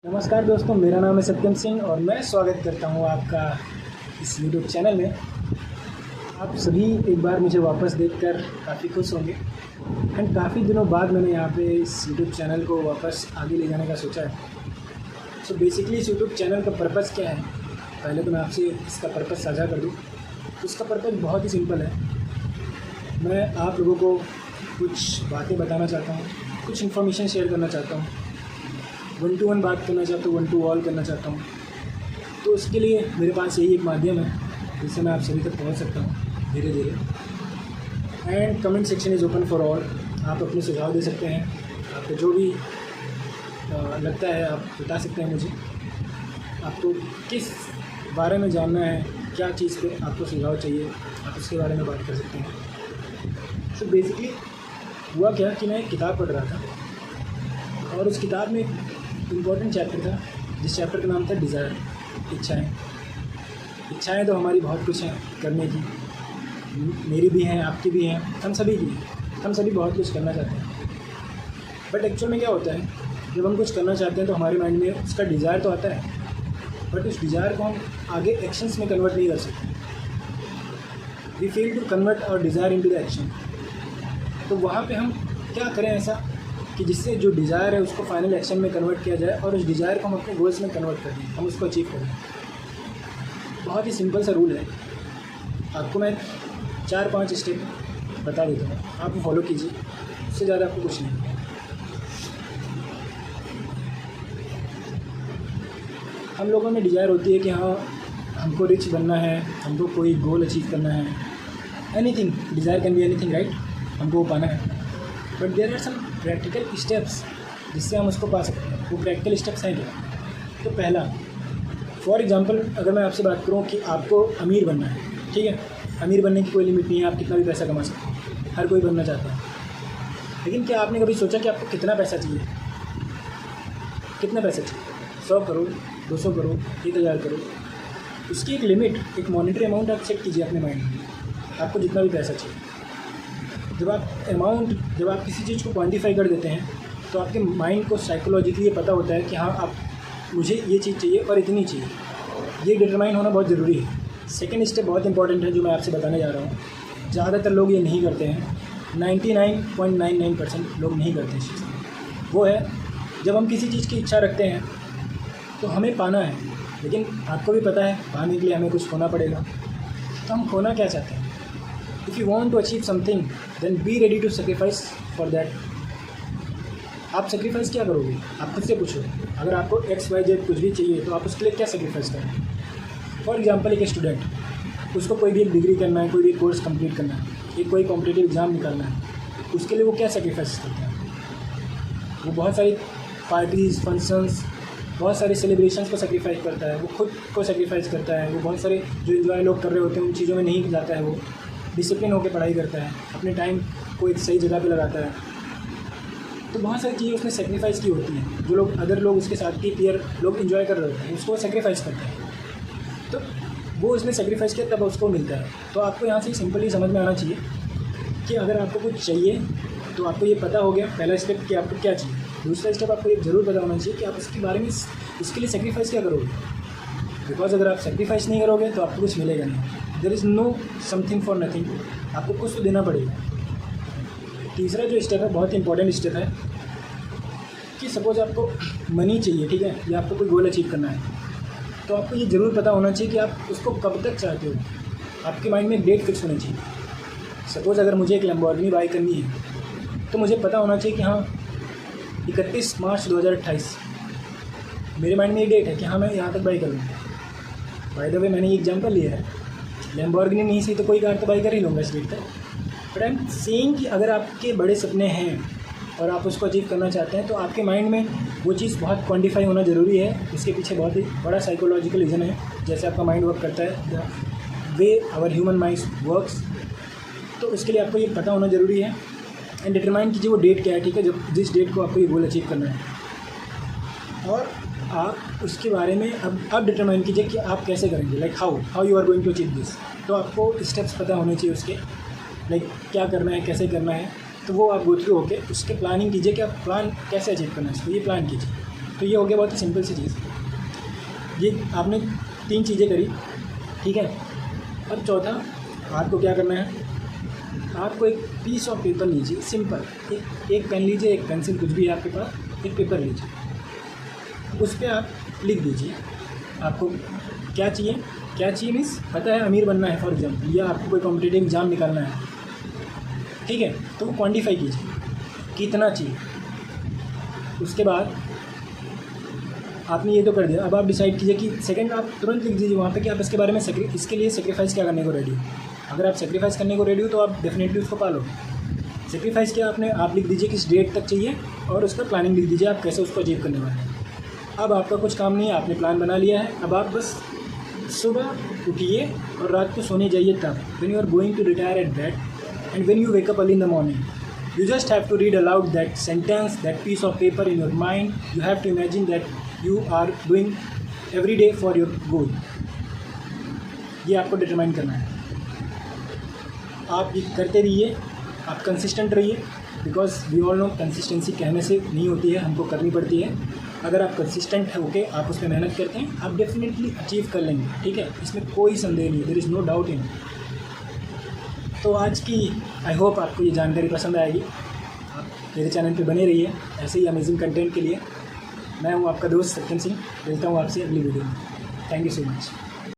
नमस्कार दोस्तों, मेरा नाम है सत्यम सिंह और मैं स्वागत करता हूं आपका इस यूट्यूब चैनल में। आप सभी एक बार मुझे वापस देखकर काफ़ी खुश होंगे एंड काफ़ी दिनों बाद मैंने यहाँ पे इस यूट्यूब चैनल को वापस आगे ले जाने का सोचा है। सो बेसिकली इस यूट्यूब चैनल का पर्पज़ क्या है, पहले तो मैं आपसे इसका पर्पज़ साझा कर दूँ। इसका पर्पज़ बहुत ही सिंपल है। मैं आप लोगों को कुछ बातें बताना चाहता हूँ, कुछ इन्फॉर्मेशन शेयर करना चाहता हूँ, 1 to 1 बात करना चाहता हूँ, 1 to all करना चाहता हूँ। तो उसके लिए मेरे पास यही एक माध्यम है जिससे मैं आप सभी तक पहुँच सकता हूँ धीरे धीरे। And comment section is open for all. आप अपने सुझाव दे सकते हैं, आपको जो भी लगता है आप बता सकते हैं मुझे। आपको किस बारे में जानना है, क्या चीज़ पे आपको सुझाव चाहिए, आप उसके बारे में बात कर सकते हैं। तो बेसिकली हुआ क्या कि मैं एक किताब पढ़ रहा था और उस किताब में इम्पॉर्टेंट चैप्टर था जिस चैप्टर का नाम था डिज़ायर, इच्छाएं। इच्छाएं तो हमारी बहुत कुछ हैं करने की, मेरी भी हैं, आपकी भी हैं, हम सभी की हैं। हम सभी बहुत कुछ करना चाहते हैं। बट एक्चुअल में क्या होता है, जब हम कुछ करना चाहते हैं तो हमारे माइंड में उसका डिज़ायर तो आता है, बट उस डिज़ायर को हम आगे एक्शंस में कन्वर्ट नहीं कर सकते। We fail to convert our desire into the action. तो वहाँ पे हम क्या करें ऐसा कि जिससे जो डिज़ायर है उसको फाइनल एक्शन में कन्वर्ट किया जाए और उस डिज़ायर को हम अपने गोल्स में कन्वर्ट कर दें, हम उसको अचीव करें। बहुत ही सिंपल सा रूल है। आपको मैं 4-5 स्टेप बता देता हूँ, आप वो फॉलो कीजिए, उससे ज़्यादा आपको कुछ नहीं। हम लोगों में डिज़ायर होती है कि हाँ हमको रिच बनना है, हमको कोई गोल अचीव करना है, anything, desire can be anything, right. हमको वो पाना है, but there are some practical steps जिससे हम उसको पा सकते हैं। वो प्रैक्टिकल स्टेप्स हैं क्या? तो पहला, फॉर एग्जांपल अगर मैं आपसे बात करूं कि आपको अमीर बनना है, ठीक है। अमीर बनने की कोई लिमिट नहीं है, आप कितना भी पैसा कमा सकते हैं, हर कोई बनना चाहता है। लेकिन क्या आपने कभी सोचा कि आपको कितना पैसा चाहिए? कितना पैसा चाहिए? 100 करोड़, 200 करोड़, 1000 करोड़? उसकी एक लिमिट, एक मॉनिटरी अमाउंट आप सेट कीजिए अपने माइंड में, आपको जितना भी पैसा चाहिए। जब आप किसी चीज़ को क्वांटिफाई कर देते हैं तो आपके माइंड को साइकोलॉजिकली ये पता होता है कि हाँ आप मुझे ये चीज़ चाहिए और इतनी चाहिए। ये डिटरमाइन होना बहुत ज़रूरी है। सेकंड स्टेप बहुत इंपॉर्टेंट है जो मैं आपसे बताने जा रहा हूँ। ज़्यादातर लोग ये नहीं करते हैं, 99.99% लोग नहीं करते इस चीज़ को। वो है जब हम किसी चीज़ की इच्छा रखते हैं तो हमें पाना है, लेकिन आपको भी पता है पाने के लिए हमें कुछ खोना पड़ेगा। तो हम खोना क्या चाहते हैं? If you want to achieve something, then be ready to sacrifice for that. आप सेक्रीफाइस क्या करोगे? आप खुद से पूछो। अगर आपको XYZ कुछ भी चाहिए तो आप उसके लिए क्या सेक्रीफाइस करें? फॉर एग्जांपल एक स्टूडेंट, उसको कोई भी एक डिग्री करना है, कोई भी कोर्स कंप्लीट करना है, एक कोई कॉम्पिटिटिव एग्ज़ाम निकालना है, उसके लिए वो क्या सेक्रीफाइस करता है? वो बहुत सारी पार्टीज़, फंक्शंस, बहुत सारे सेलिब्रेशंस को सेक्रीफाइस करता है, वो खुद को सेक्रीफाइस करता है, वो बहुत सारे जो इन्जॉय लोग कर रहे होते हैं उन चीज़ों में नहीं जाता है, वो डिसिप्लिन होकर पढ़ाई करता है, अपने टाइम को एक सही जगह पे लगाता है। तो बहुत सारी चीज़ें उसने सेक्रीफाइस की होती हैं। जो लोग अदर लोग उसके साथ की पीयर लोग एंजॉय कर रहे होते हैं उसको सेक्रीफाइस करते हैं, तो वो उसने सेक्रीफाइस किया तब उसको मिलता है। तो आपको यहाँ से सिंपली समझ में आना चाहिए कि अगर आपको कुछ चाहिए तो आपको ये पता हो गया पहला स्टेप कि आपको क्या चाहिए। दूसरा स्टेप आपको ये ज़रूर पता होना चाहिए कि आप उसके बारे में उसके लिए सेक्रीफाइस क्या करोगे। बिकॉज अगर आप सेक्रीफाइस नहीं करोगे तो आपको कुछ मिलेगा नहीं। There is no something for nothing, आपको कुछ तो देना पड़ेगा। तीसरा जो स्टेप है बहुत इंपॉर्टेंट स्टेप है कि सपोज आपको मनी चाहिए, ठीक है, या आपको कोई गोल अचीव करना है, तो आपको ये ज़रूर पता होना चाहिए कि आप उसको कब तक चाहते हो। आपके माइंड में एक डेट फिक्स होनी चाहिए। सपोज अगर मुझे एक लैम्बोर्गिनी बाई करनी है तो मुझे पता होना चाहिए कि हाँ 31 मार्च 2028 मेरे माइंड में ये डेट है कि हाँ मैं यहाँ तक बाई कर लूँगा। बाय द वे मैंने ये एग्जाम्पल लिया है, लैम्बोर्गिनी नहीं सही तो कोई कार तो बाई कर ही लूँगा इस डेट तक। बट आई एम सेइंग कि अगर आपके बड़े सपने हैं और आप उसको अचीव करना चाहते हैं तो आपके माइंड में वो चीज़ बहुत क्वान्टिफाई होना ज़रूरी है। उसके पीछे बहुत ही बड़ा साइकोलॉजिकल रीज़न है, जैसे आपका माइंड वर्क करता है, the way our human mind works. तो उसके लिए आपको ये पता होना ज़रूरी है एंड डिटरमाइन कीजिए वो डेट क्या है, ठीक है, जब जिस डेट को आपको ये गोल अचीव करना है। और आप उसके बारे में अब डिटरमाइन कीजिए कि आप कैसे करेंगे, like how you are going to achieve this. तो आपको स्टेप्स पता होने चाहिए उसके, लाइक क्या करना है, कैसे करना है। तो वो आप गो थ्रू होके उसके प्लानिंग कीजिए कि आप प्लान कैसे अचीव करना है इसको, ये प्लान कीजिए। तो ये हो गया बहुत ही सिंपल सी चीज़। ये आपने 3 चीज़ें करी, ठीक है। अब चौथा, आपको क्या करना है, आपको एक पीस ऑफ पेपर लीजिए, सिंपल, एक पेन लीजिए, एक पेंसिल, कुछ भी है आपके पास, एक पेपर लीजिए, उस पर आप लिख दीजिए आपको क्या चाहिए मीन्स पता है अमीर बनना है फॉर एग्जाम्पल, या आपको कोई कॉम्पिटिटिव एग्ज़ाम निकालना है, ठीक है, तो वो क्वान्टिफाई कीजिए कितना चाहिए। उसके बाद आपने ये तो कर दिया, अब आप डिसाइड कीजिए कि सेकंड आप तुरंत लिख दीजिए वहाँ पे कि आप इसके बारे में इसके लिए सेक्रीफाइस क्या करने को रेडी हो। अगर आप सेक्रीफाइस करने को रेडी हो तो आप डेफिनेटली उसको पालो। सेक्रीफाइस किया आपने, आप लिख दीजिए किस डेट तक चाहिए और उसका प्लानिंग लिख दीजिए आप कैसे उसको अचीव करने वाले हैं। अब आपका कुछ काम नहीं है, आपने प्लान बना लिया है। अब आप बस सुबह उठिए और रात को सोने जाइए तब, when you are going to retire at bed and when you wake up early in the morning, you just have to read aloud that sentence, that piece of paper in your mind. You have to imagine that you are doing every day for your goal. ये आपको determine करना है। आप ये करते रहिए, आप consistent रहिए, because we all know consistency कहने से नहीं होती है, हमको करनी पड़ती है। अगर आप कंसिस्टेंट होके आप उस पर मेहनत करते हैं, आप डेफिनेटली अचीव कर लेंगे, ठीक है, इसमें कोई संदेह नहीं, there is no doubt in. तो आज की आई होप आपको ये जानकारी पसंद आएगी। आप मेरे चैनल पे बने रहिए ऐसे ही अमेजिंग कंटेंट के लिए। मैं हूँ आपका दोस्त सत्यम सिंह, मिलता हूँ आपसे अगली वीडियो में। Thank you so much.